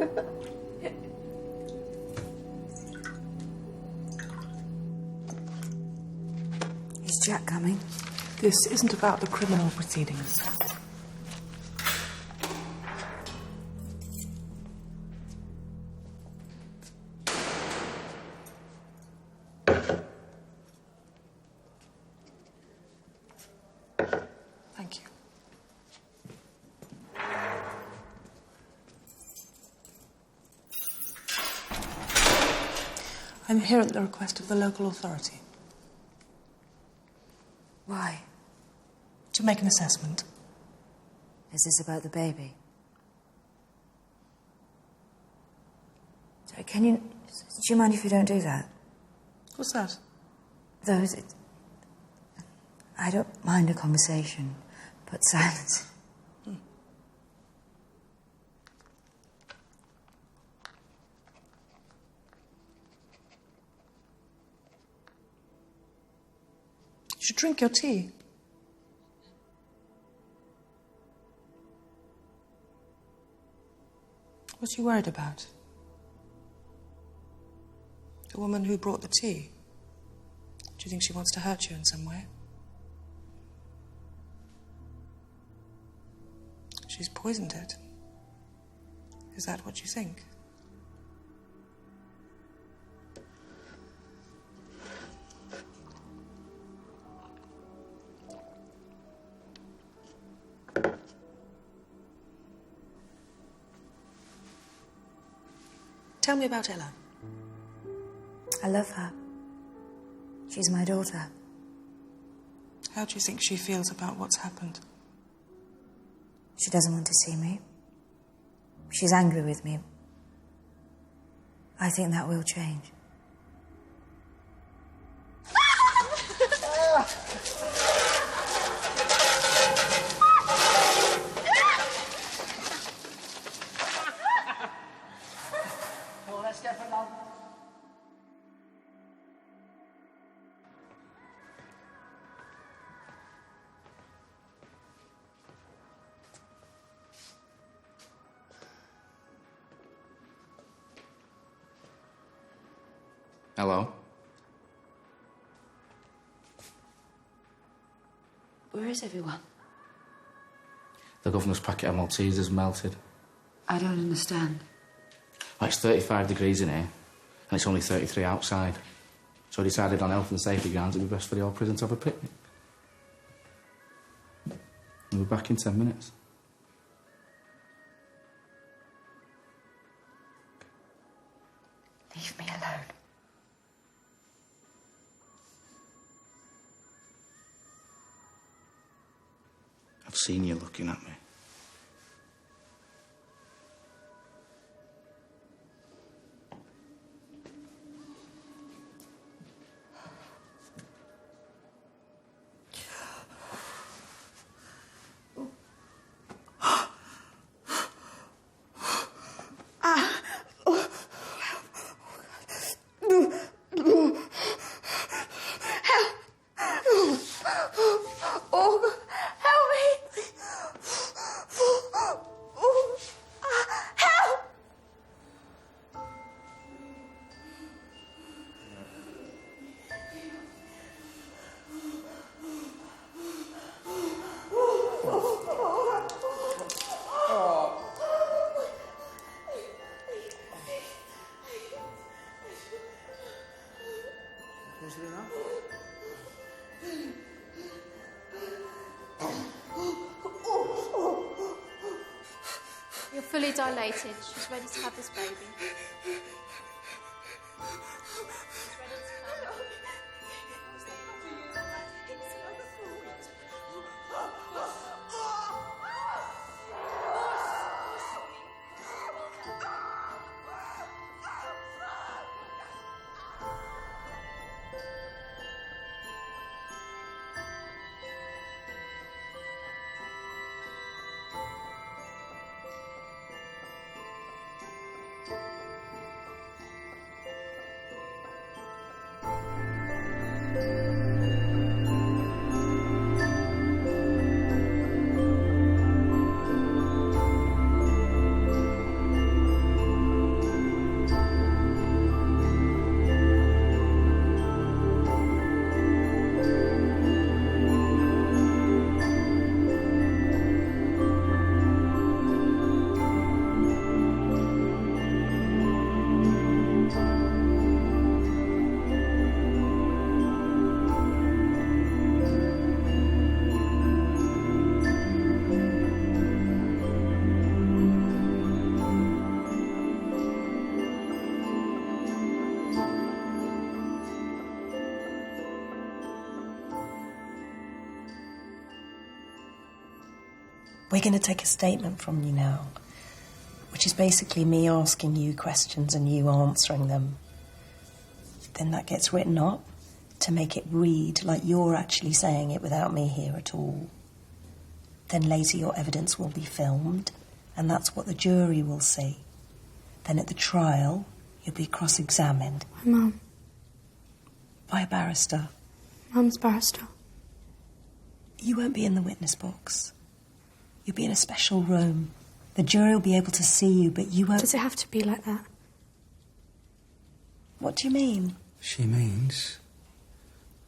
Is Jack coming? This isn't about the criminal proceedings. Thank you. I'm here at the request of the local authority. Why? To make an assessment. Is this about the baby? Sorry, can you... Do you mind if you don't do that? What's that? Those... I don't mind a conversation, but silence... You should drink your tea. What are you worried about? The woman who brought the tea? Do you think she wants to hurt you in some way? She's poisoned it. Is that what you think? Tell me about Ella. I love her. She's my daughter. How do you think she feels about what's happened? She doesn't want to see me. She's angry with me. I think that will change. Hello? Where is everyone? The governor's packet of Maltesers melted. I don't understand. Well, it's 35 degrees in here, and it's only 33 outside. So I decided on health and safety grounds it'd be best for the whole prison to have a picnic. We'll be back in 10 minutes. Leave me alone. I've seen you looking at me. You're fully dilated. She's ready to have this baby. We're going to take a statement from you now, which is basically me asking you questions and you answering them. Then that gets written up to make it read like you're actually saying it without me here at all. Then later your evidence will be filmed, and that's what the jury will see. Then at the trial, you'll be cross-examined. My mum. By a barrister. Mum's barrister. You won't be in the witness box. You'll be in a special room. The jury will be able to see you, but you won't... Does it have to be like that? What do you mean? She means...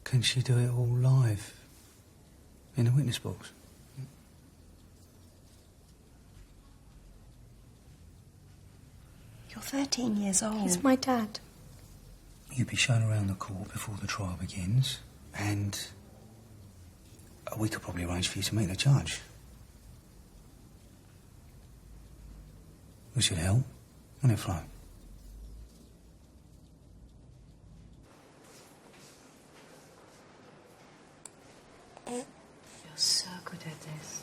Can she do it all live? In the witness box? You're 13 years old. He's my dad. You'll be shown around the court before the trial begins, and we could probably arrange for you to meet the judge. Which would help, wouldn't it, Flo? You're so good at this.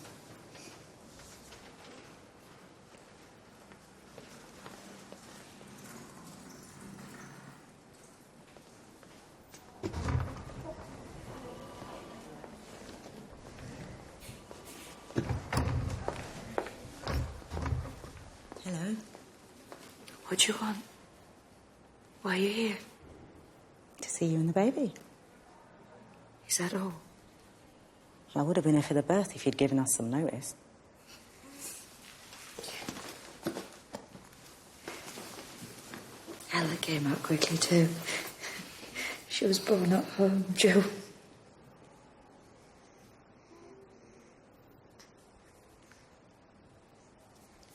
Hello? What do you want? Why are you here? To see you and the baby. Is that all? I would have been here for the birth if you'd given us some notice. Ella came out quickly too. She was born at home, Joe.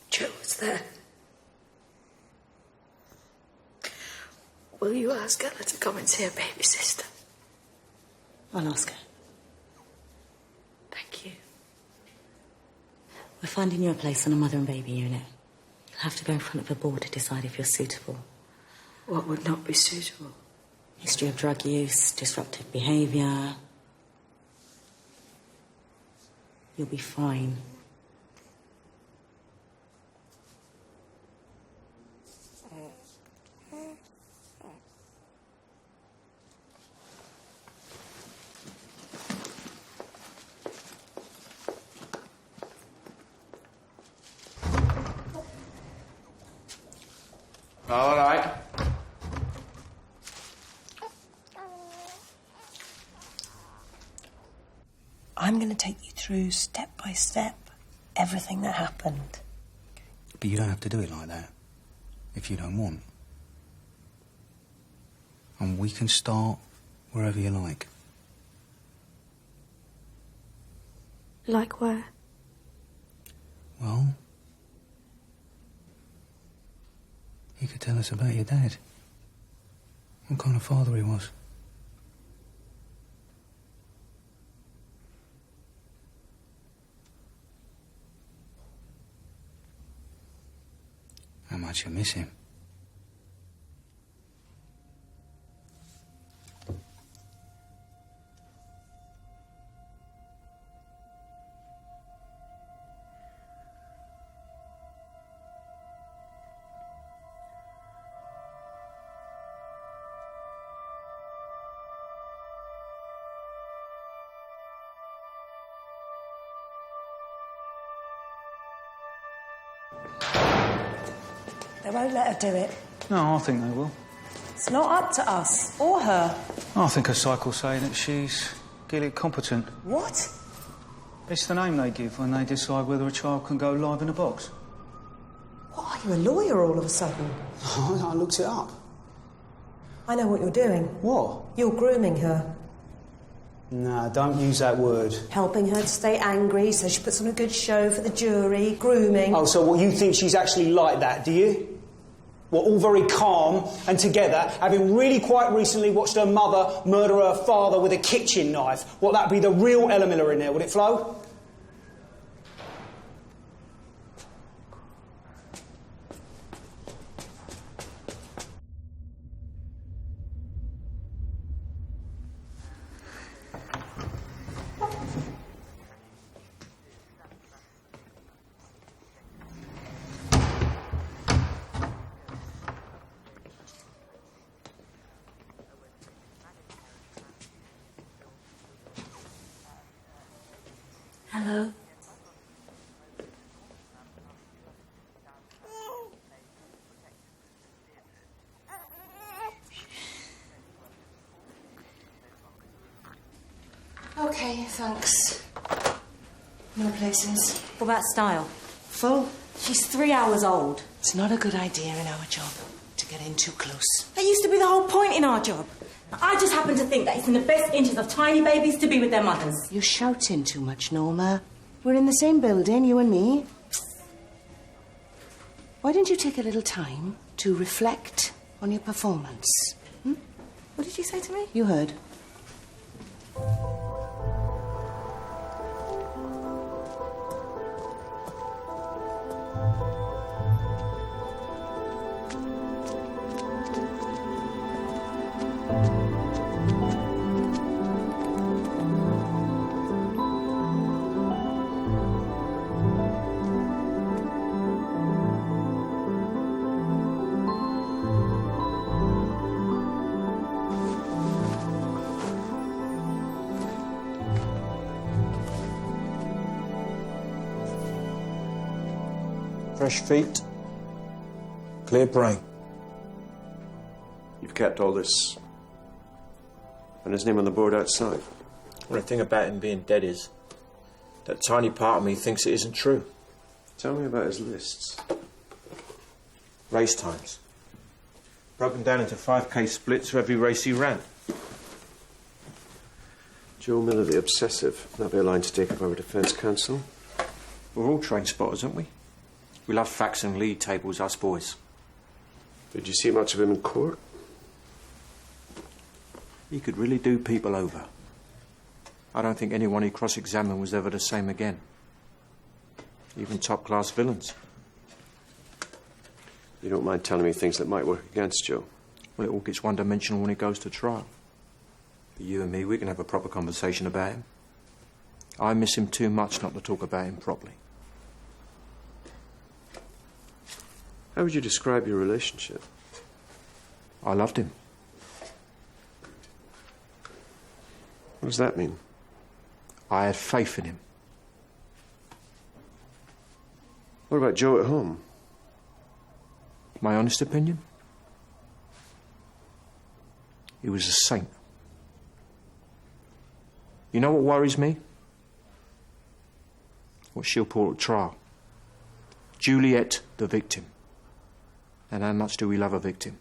Joe was there. Will you ask Ella to come and see her baby sister? I'll ask her. Thank you. We're finding you a place on a mother and baby unit. You'll have to go in front of a board to decide if you're suitable. What would not be suitable? History of drug use, disruptive behaviour. You'll be fine. All right. I'm going to take you through, step by step, everything that happened. But you don't have to do it like that, if you don't want. And we can start wherever you like. Like where? Well, you could tell us about your dad. What kind of father he was. How much you miss him. They won't let her do it. No, I think they will. It's not up to us, or her. I think a psych will say that she's guilty competent. What? It's the name they give when they decide whether a child can go live in a box. What, are you a lawyer all of a sudden? I looked it up. I know what you're doing. What? You're grooming her. Nah, don't use that word. Helping her to stay angry so she puts on a good show for the jury. Grooming. Oh, so what, you think she's actually like that, do you? We're all very calm and together, having really quite recently watched her mother murder her father with a kitchen knife. What, that'd be the real Ella Miller in there, would it, Flo? Hello. Okay, thanks. No places. What about style? Full. She's 3 hours old. It's not a good idea in our job to get in too close. That used to be the whole point in our job. I just happen to think that it's in the best interest of tiny babies to be with their mothers. You're shouting too much, Norma. We're in the same building, you and me. Why don't you take a little time to reflect on your performance? What did you say to me? You heard. Fresh feet, clear brain. You've kept all this. And his name on the board outside. Well, the thing about him being dead is that tiny part of me thinks it isn't true. Tell me about his lists. Race times. Broken down into 5K splits for every race he ran. Joe Miller, the obsessive. That'd be a line to take up our defence counsel. We're all train spotters, aren't we? We love facts and league tables, us boys. Did you see much of him in court? He could really do people over. I don't think anyone he cross-examined was ever the same again. Even top-class villains. You don't mind telling me things that might work against Joe? Well, it all gets one-dimensional when it goes to trial. But you and me, we can have a proper conversation about him. I miss him too much not to talk about him properly. How would you describe your relationship? I loved him. What does that mean? I had faith in him. What about Joe at home? My honest opinion? He was a saint. You know what worries me? What she'll pull at trial. Juliet, the victim. And how much do we love a victim?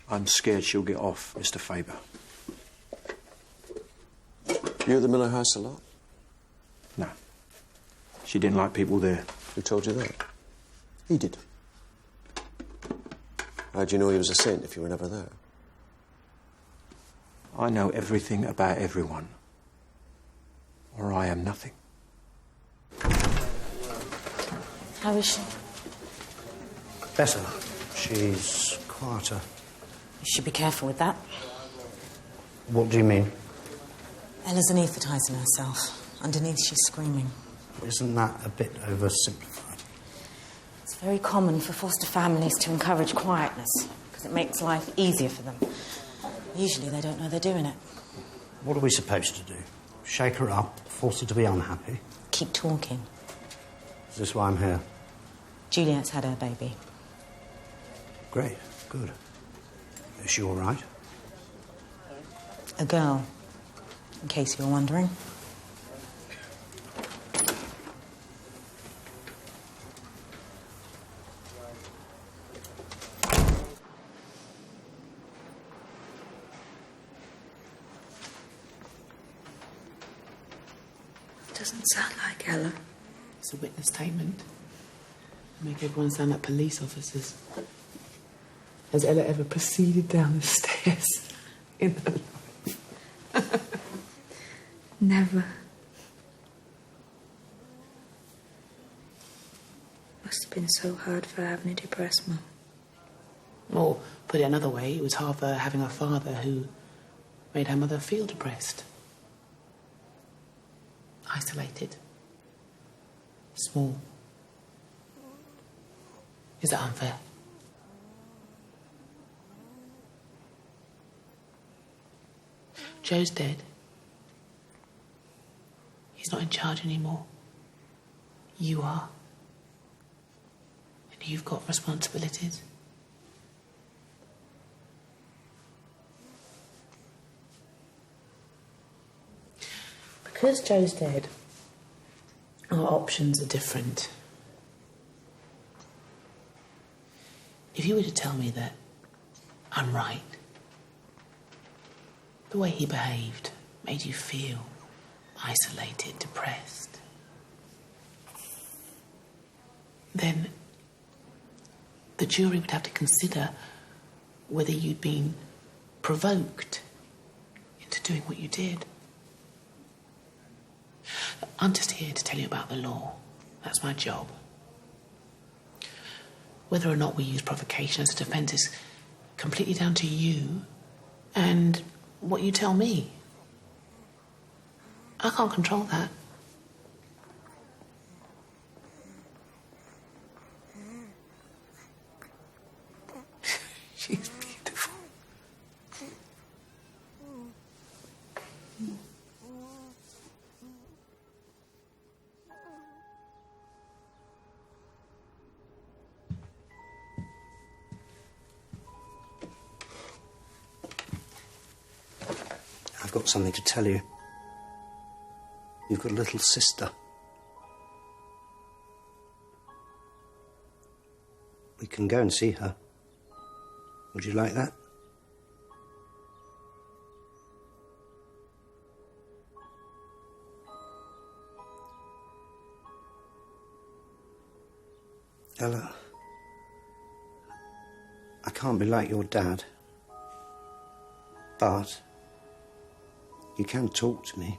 I'm scared she'll get off, Mr. Faber. You at the Miller house a lot? No. She didn't like people there. Who told you that? He did. How'd you know he was a saint if you were never there? I know everything about everyone. Or I am nothing. How is she? Better. She's quieter. You should be careful with that. What do you mean? Ella's anaesthetising herself. Underneath, she's screaming. Isn't that a bit oversimplified? It's very common for foster families to encourage quietness because it makes life easier for them. Usually they don't know they're doing it. What are we supposed to do? Shake her up, force her to be unhappy? Keep talking. Is this why I'm here? Juliet's had her baby. Great, good. Is she all right? A girl, in case you were wondering. Doesn't sound like Ella. It's a witness statement. Make everyone sound like police officers. Has Ella ever proceeded down the stairs in her life? Never. Must have been so hard for having a depressed mum. Or, put it another way, it was hard for having a father who made her mother feel depressed. Isolated. Small. Is that unfair? Joe's dead. He's not in charge anymore. You are. And you've got responsibilities. Because Joe's dead, our options are different. If you were to tell me that I'm right, the way he behaved made you feel isolated, depressed, then the jury would have to consider whether you'd been provoked into doing what you did. I'm just here to tell you about the law. That's my job. Whether or not we use provocation as a defence is completely down to you and what you tell me. I can't control that. She's beautiful. I've got something to tell you. You've got a little sister. We can go and see her. Would you like that? Ella, I can't be like your dad, but you can talk to me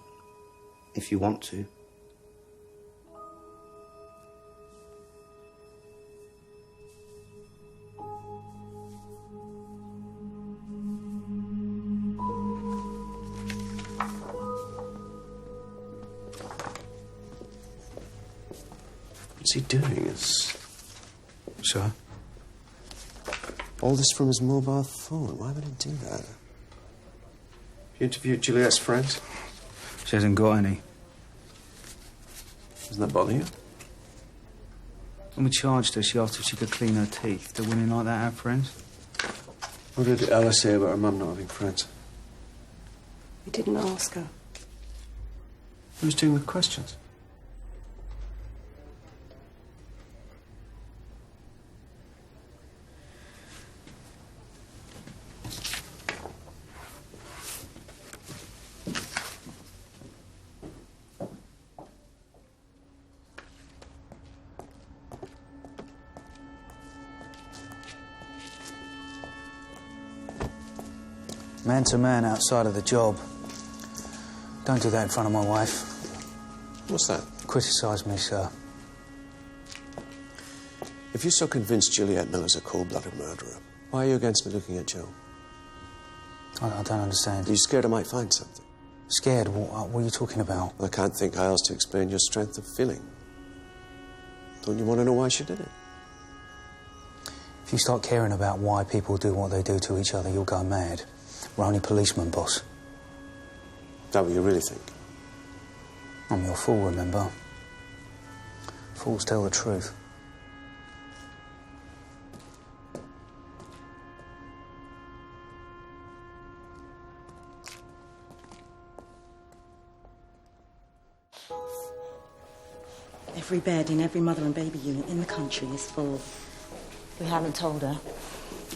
if you want to. What's he doing? Sir? All this from his mobile phone. Why would he do that? You interviewed Juliet's friends? She hasn't got any. Doesn't that bother you? When we charged her, she asked if she could clean her teeth. Do women like that have friends? What did Ella say about her mum not having friends? We didn't ask her. Who's doing the questions? Man to man outside of the job. Don't do that in front of my wife. What's that? Criticise me, sir. If you're so convinced Juliet Miller's a cold-blooded murderer, why are you against me looking at Joe? I don't understand. Are you scared I might find something? Scared? What are you talking about? I can't think how else to explain your strength of feeling. Don't you want to know why she did it? If you start caring about why people do what they do to each other, you'll go mad. We're only policemen, boss. Is that what you really think? I'm your fool, remember? Fools tell the truth. Every bed in every mother and baby unit in the country is full. We haven't told her.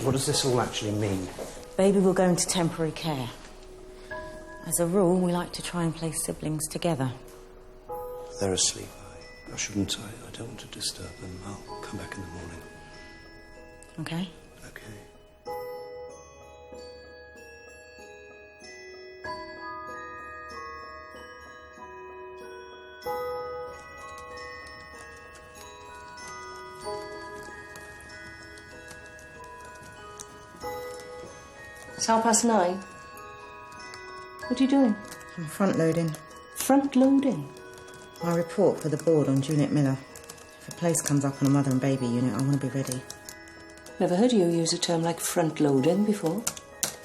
What does this all actually mean? Baby will go into temporary care. As a rule, we like to try and place siblings together. They're asleep. I shouldn't. I don't want to disturb them. I'll come back in the morning. Okay? Okay. It's 9:30. What are you doing? I'm front-loading. Front-loading? My report for the board on Juliet Miller. If a place comes up on a mother and baby unit, I want to be ready. Never heard you use a term like front-loading before.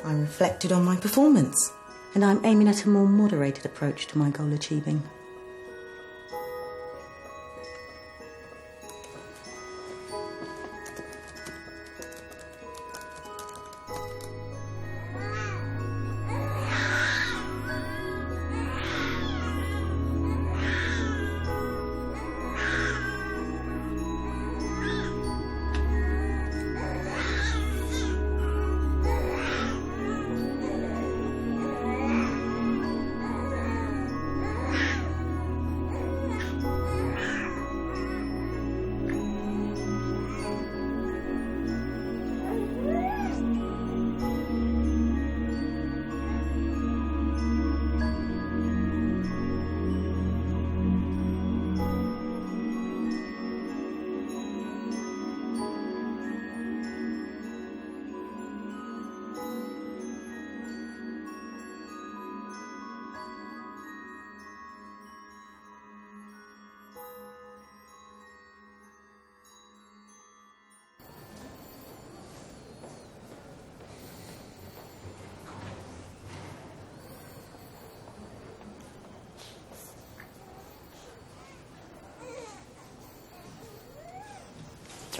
I reflected on my performance, and I'm aiming at a more moderated approach to my goal achieving.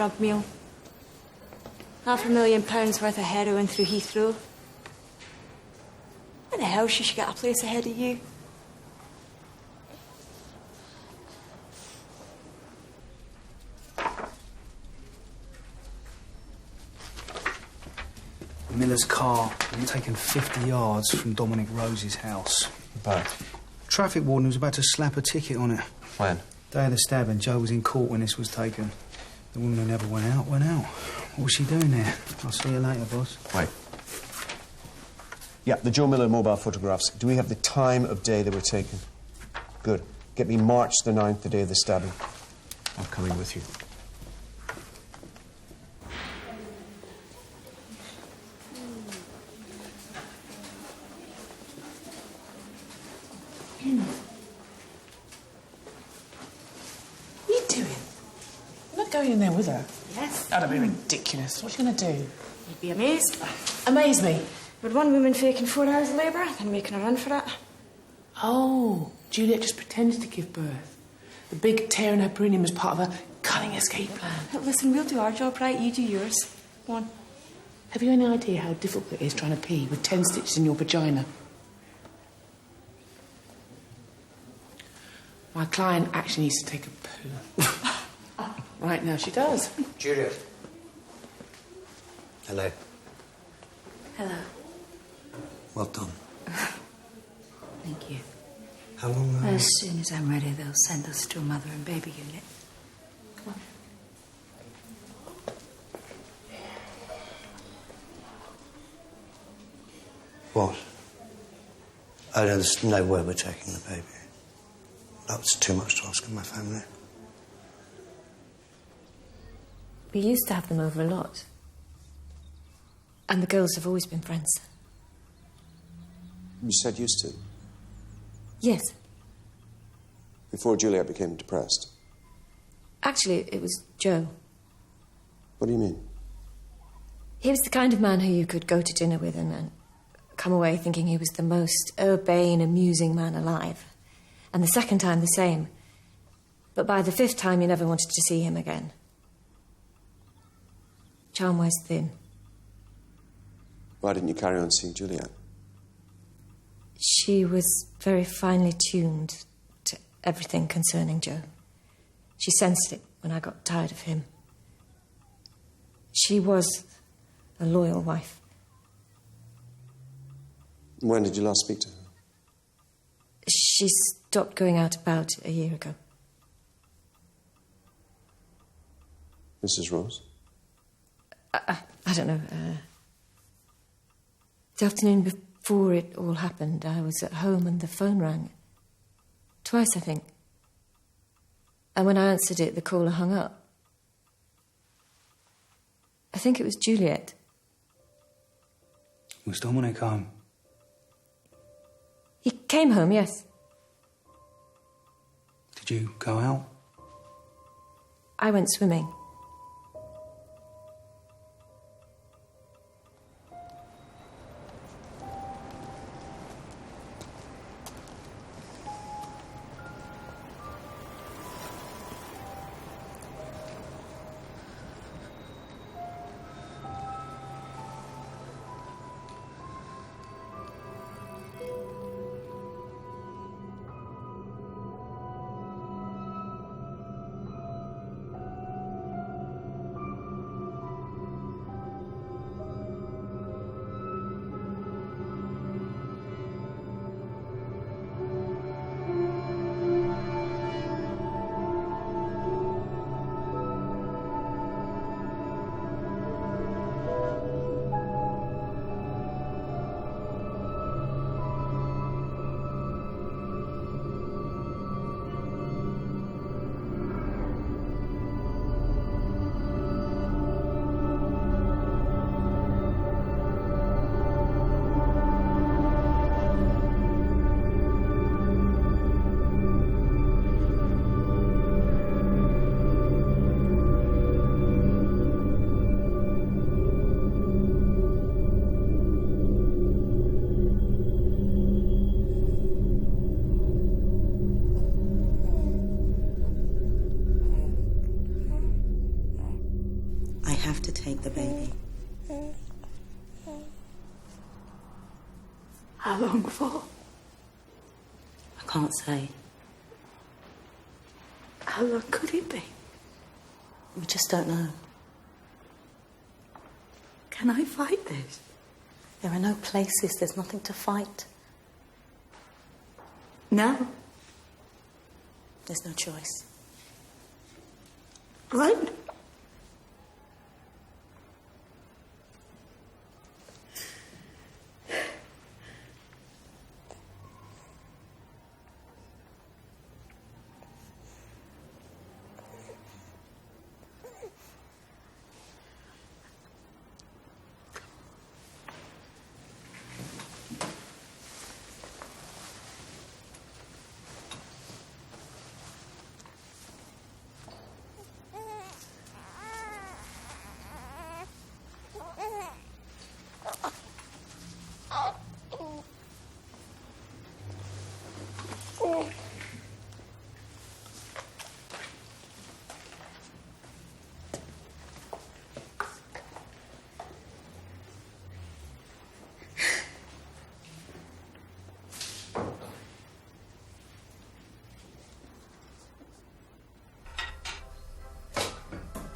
drug meal. £500,000 worth of heroin through Heathrow. Why the hell she should get a place ahead of you? Miller's car had taken 50 yards from Dominic Rose's house. But? Traffic warden was about to slap a ticket on it. When? Day of the stabbing, Joe was in court when this was taken. The woman who never went out, went out. What was she doing there? I'll see you later, boss. Wait. Yeah, the Joe Miller mobile photographs. Do we have the time of day they were taken? Good. Get me March the 9th, the day of the stabbing. I'm coming with you. What are you doing? You're not going in there with her. Yes. That'd be ridiculous. What's she going to do? You'd be amazed. Amaze me. With one woman faking 4 hours of labour, then making a run for it. Oh, Juliet just pretended to give birth. The big tear in her perineum was part of a cunning escape plan. Listen, we'll do our job right, you do yours. Go on. Have you any idea how difficult it is trying to pee with 10 stitches in your vagina? My client actually needs to take a poo. Right now, she does. Juliet. Hello. Hello. Well done. Thank you. How long? As soon as I'm ready, they'll send us to a mother and baby unit. Come on. What? Oh, no, there's no way we're taking the baby. That's too much to ask of my family. We used to have them over a lot. And the girls have always been friends. You said used to. Yes. Before Juliet became depressed. Actually, it was Joe. What do you mean? He was the kind of man who you could go to dinner with and come away thinking he was the most urbane, amusing man alive. And the second time, the same. But by the 5th time, you never wanted to see him again. Charm wears thin. Why didn't you carry on seeing Juliet? She was very finely tuned to everything concerning Joe. She sensed it when I got tired of him. She was a loyal wife. When did you last speak to her? She stopped going out about a year ago. Mrs. Rose? I don't know. The afternoon before it all happened, I was at home and the phone rang. Twice, I think. And when I answered it, the caller hung up. I think it was Juliet. Was Dominic home? He came home, yes. Did you go out? I went swimming. take the baby. How long for? I can't say. How long could it be? We just don't know. Can I fight this? There are no places, there's nothing to fight. No. There's no choice. What?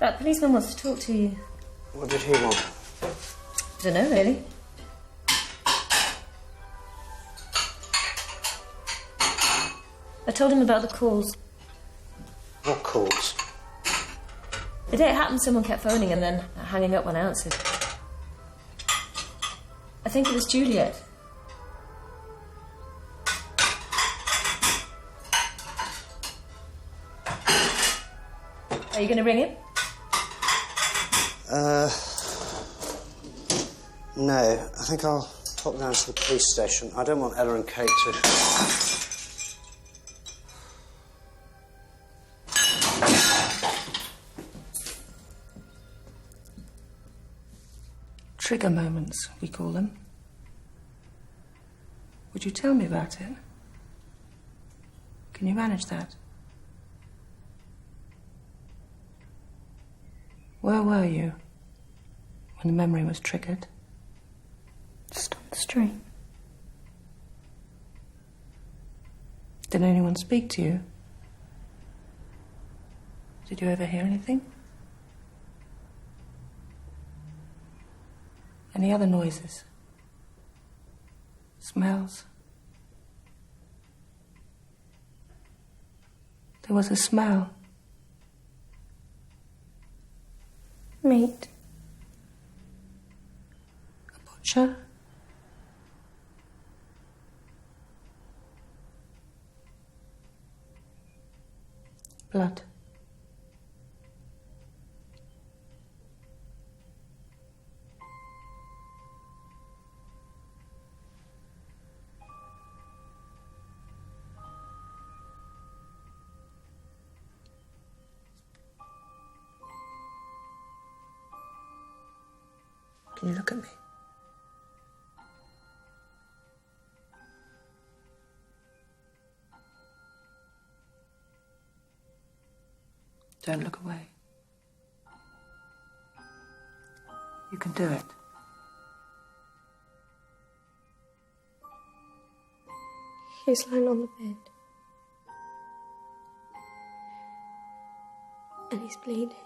That policeman wants to talk to you. What did he want? Don't know, really. I told him about the calls. What calls? The day it happened, someone kept phoning and then hanging up when I answered. I think it was Juliet. Are you going to ring him? No. I think I'll pop down to the police station. I don't want Ella and Kate to... Trigger moments, we call them. Would you tell me about it? Can you manage that? Where were you when the memory was triggered? Just on the street. Did anyone speak to you? Did you ever hear anything? Any other noises? Smells? There was a smell. Meat. A butcher? Blood. Can you look at me? Don't look away. You can do it. He's lying on the bed. And he's bleeding.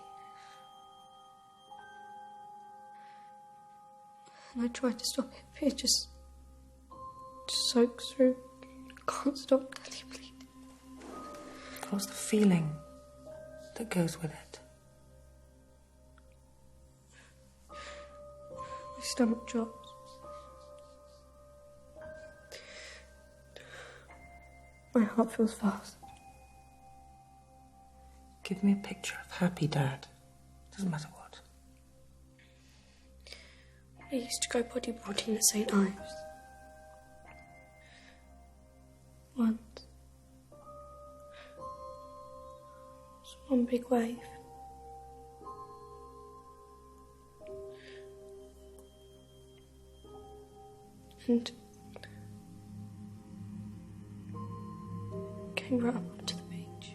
And I tried to stop it, but it just soaks through. Can't stop bloody bleeding. What's the feeling that goes with it? My stomach drops. My heart feels fast. Give me a picture of happy Dad. Doesn't matter what. I used to go bodyboarding at St. Ives. Once. It was one big wave. And came right up onto the beach.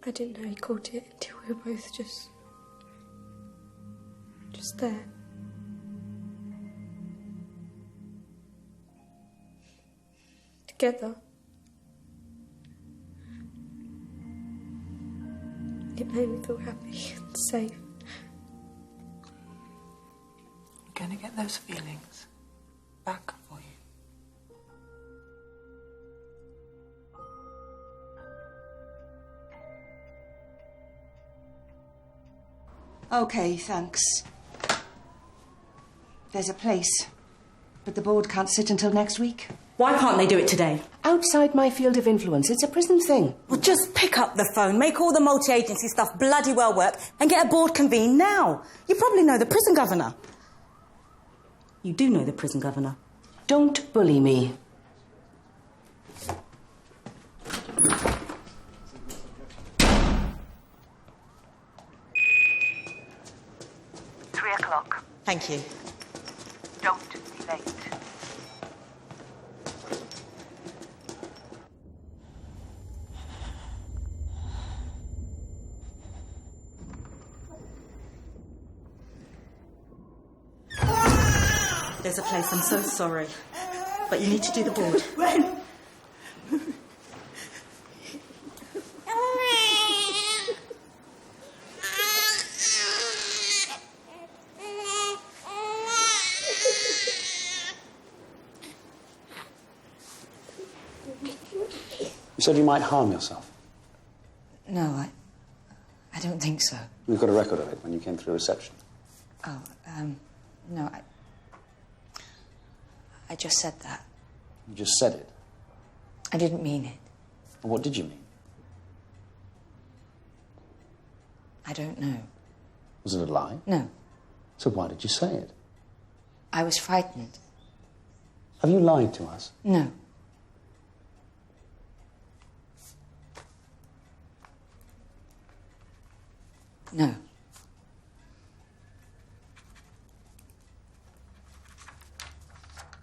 I didn't know he caught it until we were both just there. Together. It made me feel happy and safe. We're going to get those feelings back for you. OK, thanks. There's a place, but the board can't sit until next week. Why can't they do it today? Outside my field of influence. It's a prison thing. Well, just pick up the phone, make all the multi-agency stuff bloody well work, and get a board convened now. You probably know the prison governor. You do know the prison governor. Don't bully me. Thank you. Don't be late. There's a place, I'm so sorry. But you need to do the board. When? You said you might harm yourself. No, I don't think so. We've got a record of it when you came through reception. Oh, no, I just said that. You just said it. I didn't mean it. And what did you mean? I don't know. Was it a lie? No. So why did you say it? I was frightened. Have you lied to us? No. No.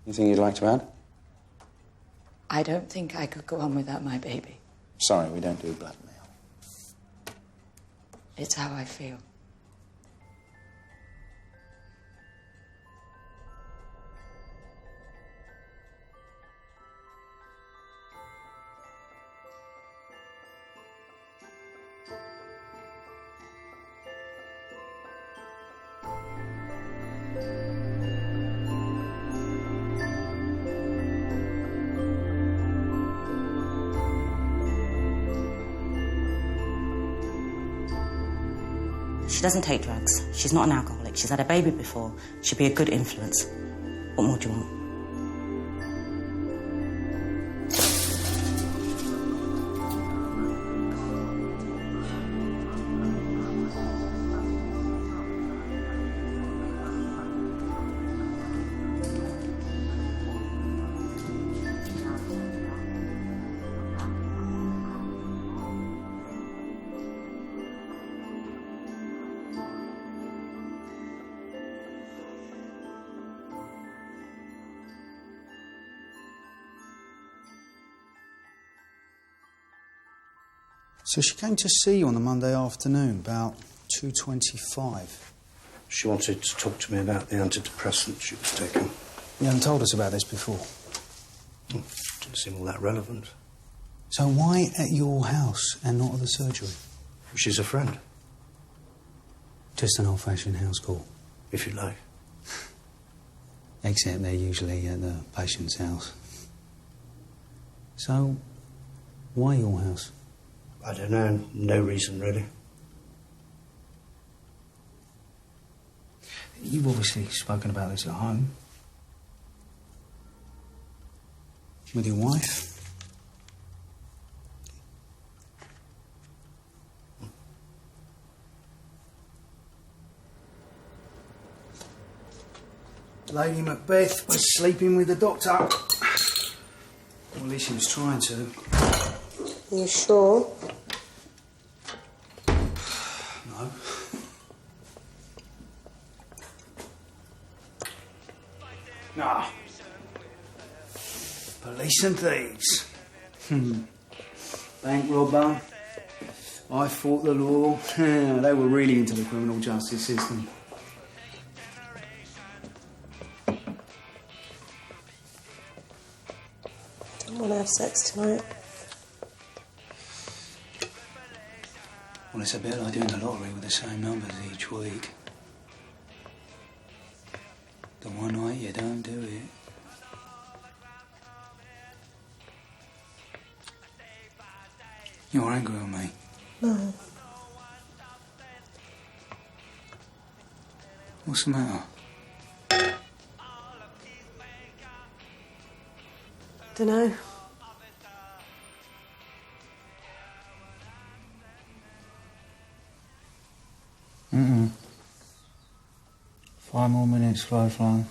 Anything you'd like to add? I don't think I could go on without my baby. Sorry, we don't do blackmail. It's how I feel. She doesn't take drugs. She's not an alcoholic. She's had a baby before. She'd be a good influence. What more do you want? So she came to see you on the Monday afternoon, about 2:25. She wanted to talk to me about the antidepressant she was taking. You haven't told us about this before. Didn't seem all that relevant. So why at your house and not at the surgery? She's a friend. Just an old-fashioned house call. If you like. Except they're usually at the patient's house. So, why your house? I don't know. No reason, really. You've obviously spoken about this at home. With your wife. Lady Macbeth was sleeping with the doctor. Or at least she was trying to. You sure? No. Ah. Police and thieves. Bank robber. I fought the law. They were really into the criminal justice system. Don't want to have sex tonight. Well, it's a bit like doing the lottery with the same numbers each week. The one night you don't do it. You're angry with me? No. What's the matter? Dunno. Mm-mm. 5 more minutes, slow flying.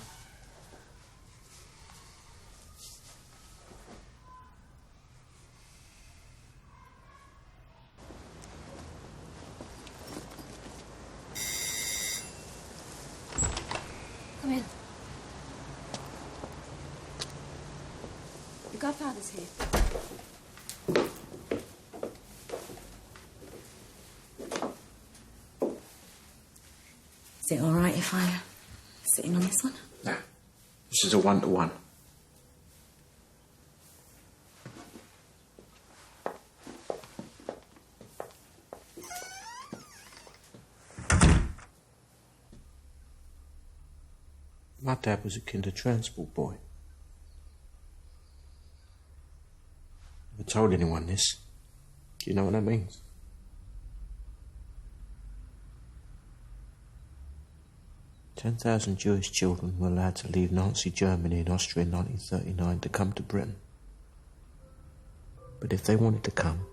Come in. Your godfather's here. Is it all right if I sit in on this one? No. This is a one-to-one. My dad was a kinder transport boy. Never told anyone this. Do you know what that means? "10,000 Jewish children were allowed to leave Nazi Germany and Austria in 1939 to come to Britain. But if they wanted to come,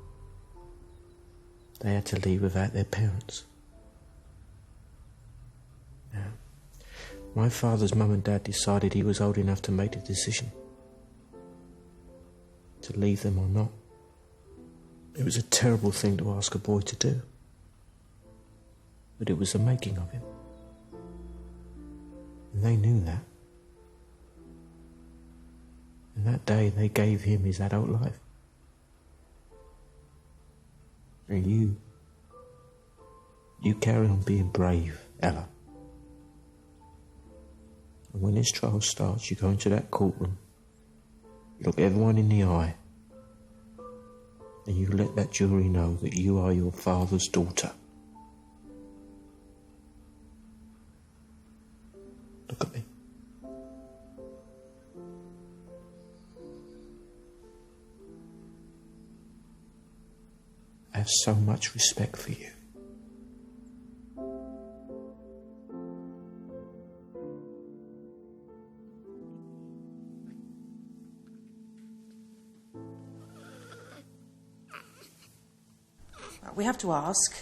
they had to leave without their parents." Now, my father's mum and dad decided he was old enough to make the decision to leave them or not. It was a terrible thing to ask a boy to do, but it was the making of him. And they knew that. And that day they gave him his adult life. And you carry on being brave, Ella. And when this trial starts, you go into that courtroom, you look everyone in the eye, and you let that jury know that you are your father's daughter. Look at me. I have so much respect for you. We have to ask,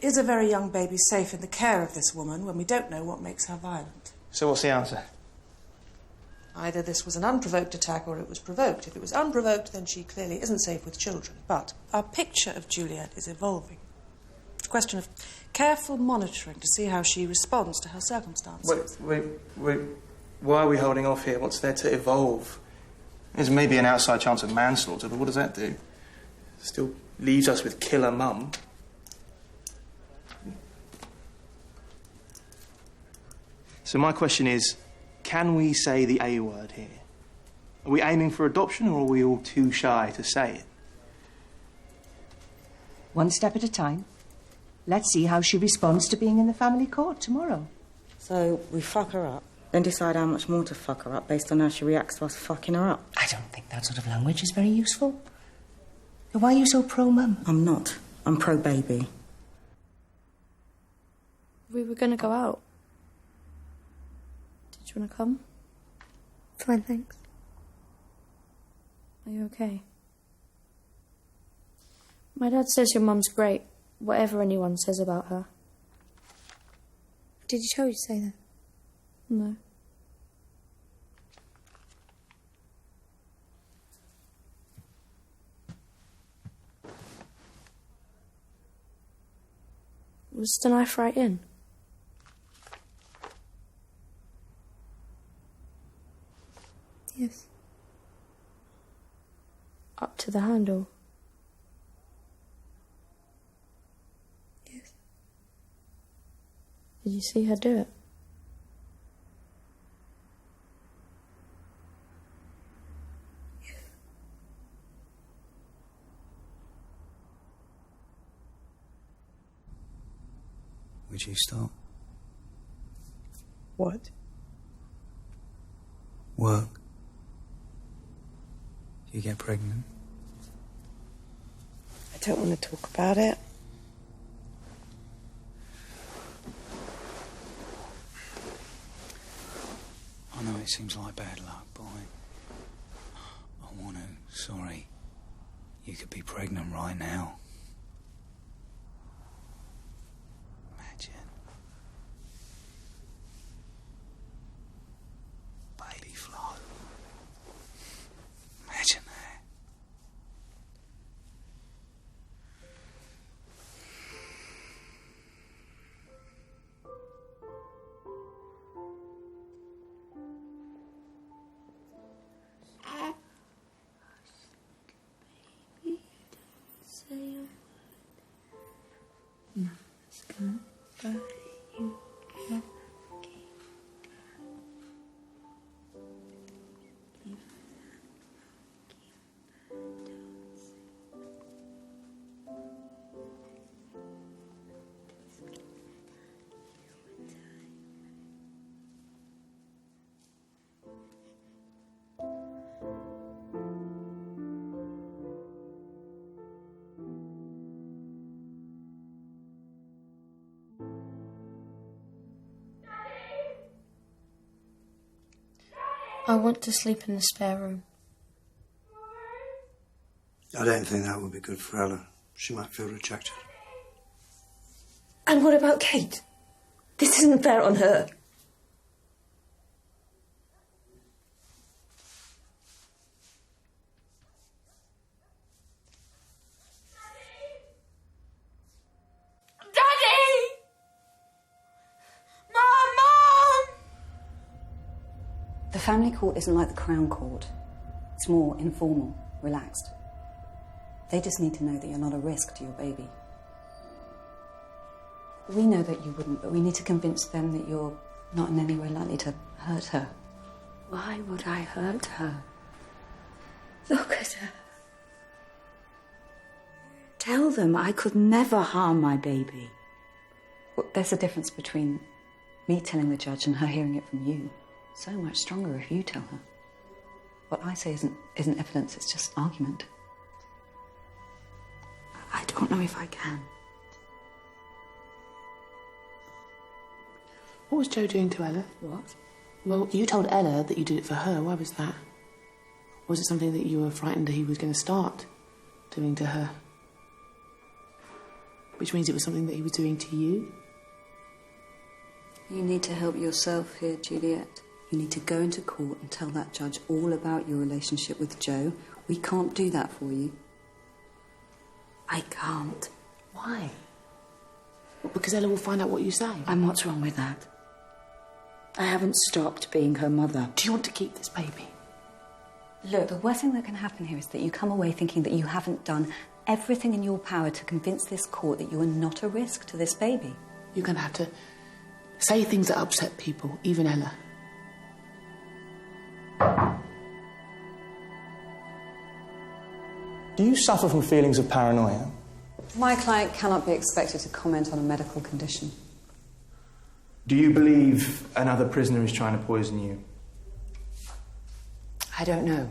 is a very young baby safe in the care of this woman when we don't know what makes her violent? So what's the answer? Either this was an unprovoked attack or it was provoked. If it was unprovoked, then she clearly isn't safe with children. But our picture of Juliet is evolving. It's a question of careful monitoring to see how she responds to her circumstances. Wait. Why are we holding off here? What's there to evolve? There's maybe an outside chance of manslaughter, but what does that do? Still leaves us with killer mum. So my question is, can we say the A word here? Are we aiming for adoption, or are we all too shy to say it? One step at a time. Let's see how she responds to being in the family court tomorrow. So we fuck her up, then decide how much more to fuck her up based on how she reacts to us fucking her up. I don't think that sort of language is very useful. Why are you so pro-mum? I'm not. I'm pro-baby. We were going to go out. Did you want to come? Fine, thanks. Are you okay? My dad says your mum's great, whatever anyone says about her. Did you tell you to say that? No. Was the knife right in? Yes. Up to the handle? Did you see her do it? Would you stop? What? Work. You get pregnant. I don't want to talk about it. I know it seems like bad luck, but I want to. Sorry. You could be pregnant right now. Imagine. Baby Flo. Imagine that. I want to sleep in the spare room. I don't think that would be good for Ella. She might feel rejected. And what about Kate? This isn't fair on her. The family court isn't like the Crown Court. It's more informal, relaxed. They just need to know that you're not a risk to your baby. We know that you wouldn't, but we need to convince them that you're not in any way likely to hurt her. Why would I hurt her? Look at her. Tell them I could never harm my baby. Well, there's a difference between me telling the judge and her hearing it from you. So much stronger if you tell her. What I say isn't evidence, it's just argument. I don't know if I can. What was Joe doing to Ella? What? Well, you told Ella that you did it for her. Why was that? Was it something that you were frightened that he was going to start doing to her? Which means it was something that he was doing to you? You need to help yourself here, Juliet. You need to go into court and tell that judge all about your relationship with Joe. We can't do that for you. I can't. Why? Well, because Ella will find out what you say. And what's wrong with that? I haven't stopped being her mother. Do you want to keep this baby? Look, the worst thing that can happen here is that you come away thinking that you haven't done everything in your power to convince this court that you are not a risk to this baby. You're going to have to say things that upset people, even Ella. Do you suffer from feelings of paranoia? My client cannot be expected to comment on a medical condition. Do you believe another prisoner is trying to poison you? I don't know.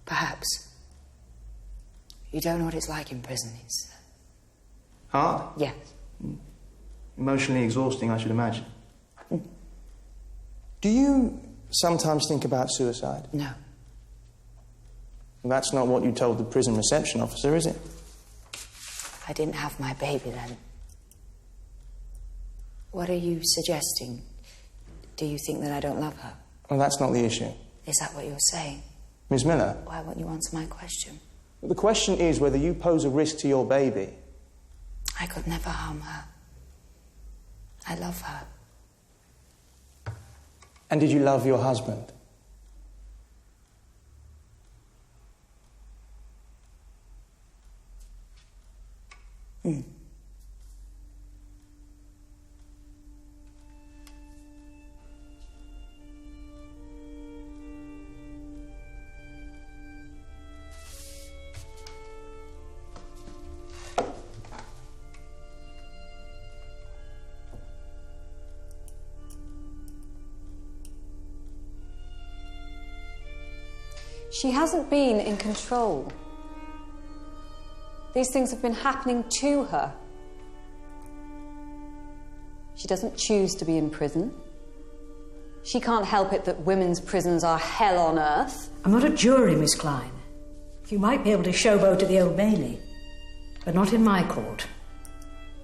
Perhaps. You don't know what it's like in prison. It's... Hard? Yes. Emotionally exhausting, I should imagine. Do you sometimes think about suicide? No. That's not what you told the prison reception officer, is it? I didn't have my baby then. What are you suggesting? Do you think that I don't love her? Well, that's not the issue. Is that what you're saying? Ms. Miller? Why won't you answer my question? The question is whether you pose a risk to your baby. I could never harm her. I love her. And did you love your husband? She hasn't been in control. These things have been happening to her. She doesn't choose to be in prison. She can't help it that women's prisons are hell on earth. I'm not a jury, Miss Klein. You might be able to showboat to the Old Bailey, but not in my court.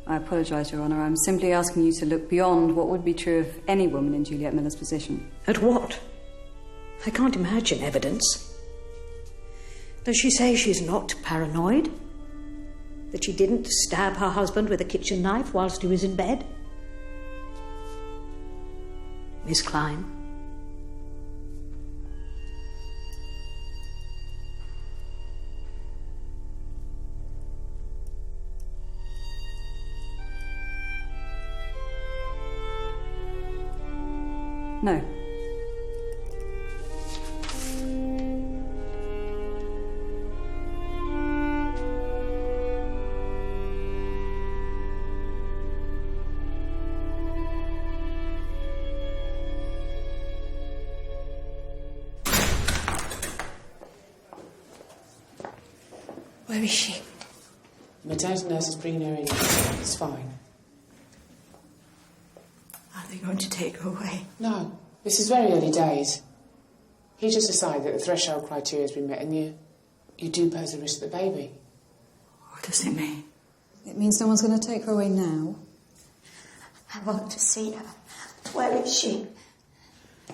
I apologise, Your Honour. I'm simply asking you to look beyond what would be true of any woman in Juliet Miller's position. At what? I can't imagine evidence. Does she say she's not paranoid? That she didn't stab her husband with a kitchen knife whilst he was in bed? Miss Klein? No. Where is she? The maternity nurse is bringing her in. It's fine. Are they going to take her away? No, this is very early days. He just decided that the threshold criteria has been met and you do pose a risk to the baby. What does it mean? It means no one's going to take her away now. I want to see her. Where is she?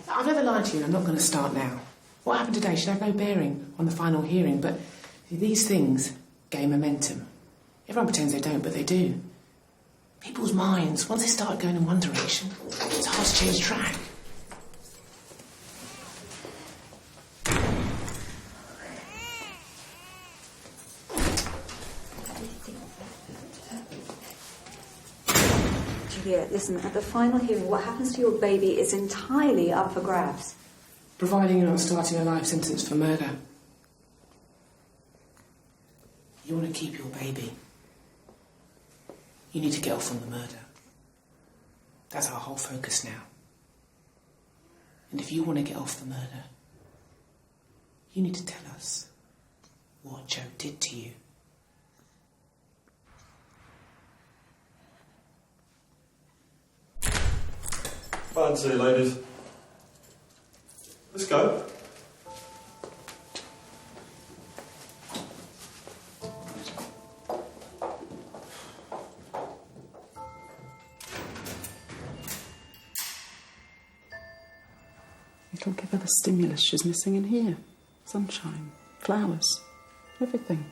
I've never lied to you and I'm not going to start now. What happened today should have no bearing on the final hearing, but these things gain momentum. Everyone pretends they don't, but they do. People's minds, once they start going in one direction, it's hard to change track. Juliet, listen, at the final hearing, what happens to your baby is entirely up for grabs. Providing you're not starting a life sentence for murder. You want to keep your baby. You need to get off on the murder. That's our whole focus now. And if you want to get off the murder, you need to tell us what Joe did to you. Fancy, ladies. Let's go. It'll give her the stimulus she's missing in here. Sunshine, flowers, everything.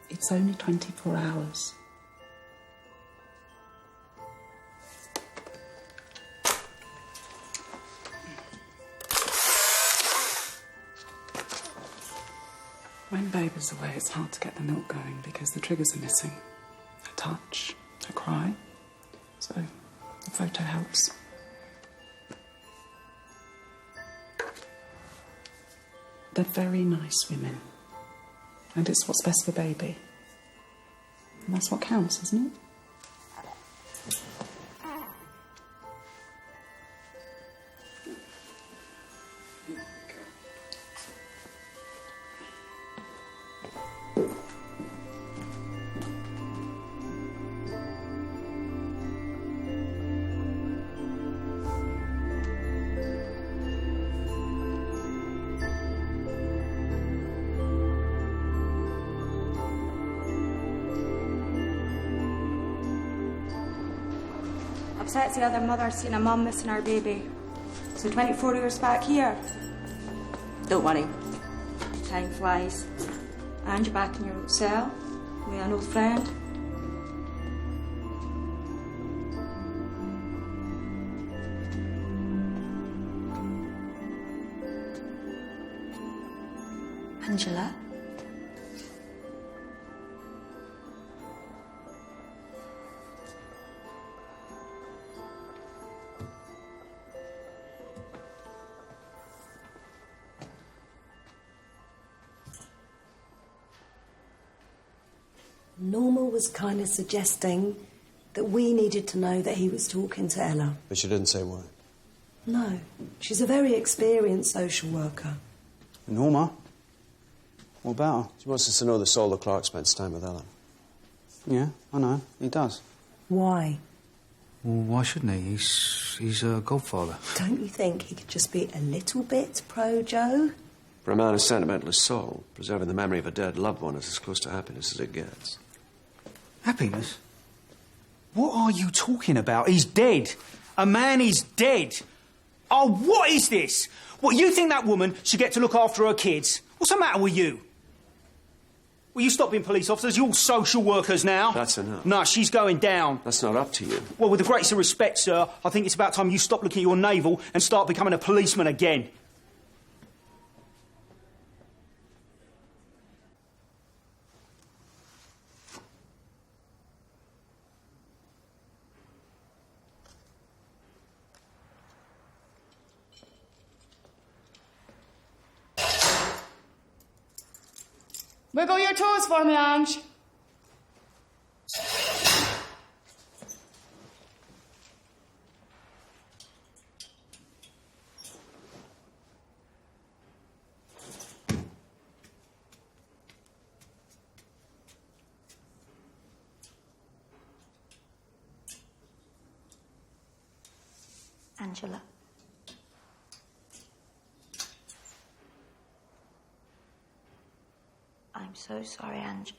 It's only 24 hours. When baby's away, it's hard to get the milk going because the triggers are missing. A touch, a cry. So the photo helps. They're very nice women. And it's what's best for baby. And that's what counts, isn't it? Upsets the other mother seeing a mum missing her baby. So 24 hours back here. Don't worry. Time flies. And you're back in your old cell with an old friend. Angela? Norma was kind of suggesting that we needed to know that he was talking to Ella. But she didn't say why. No, she's a very experienced social worker. Norma? What about her? She wants us to know that Saul the Clark spends time with Ellen. Yeah, I know. He does. Why? Well, why shouldn't he? He's a godfather. Don't you think he could just be a little bit pro-Joe? For a man as sentimental as Saul, preserving the memory of a dead loved one is as close to happiness as it gets. Happiness? What are you talking about? He's dead. A man is dead. Oh, what is this? What, you think that woman should get to look after her kids? What's the matter with you? Will you stop being police officers? You're all social workers now. That's enough. No, she's going down. That's not up to you. Well, with the greatest of respect, sir, I think it's about time you stop looking at your navel and start becoming a policeman again. Wiggle your toes for me, Ange. Angela. I'm so sorry, Angela.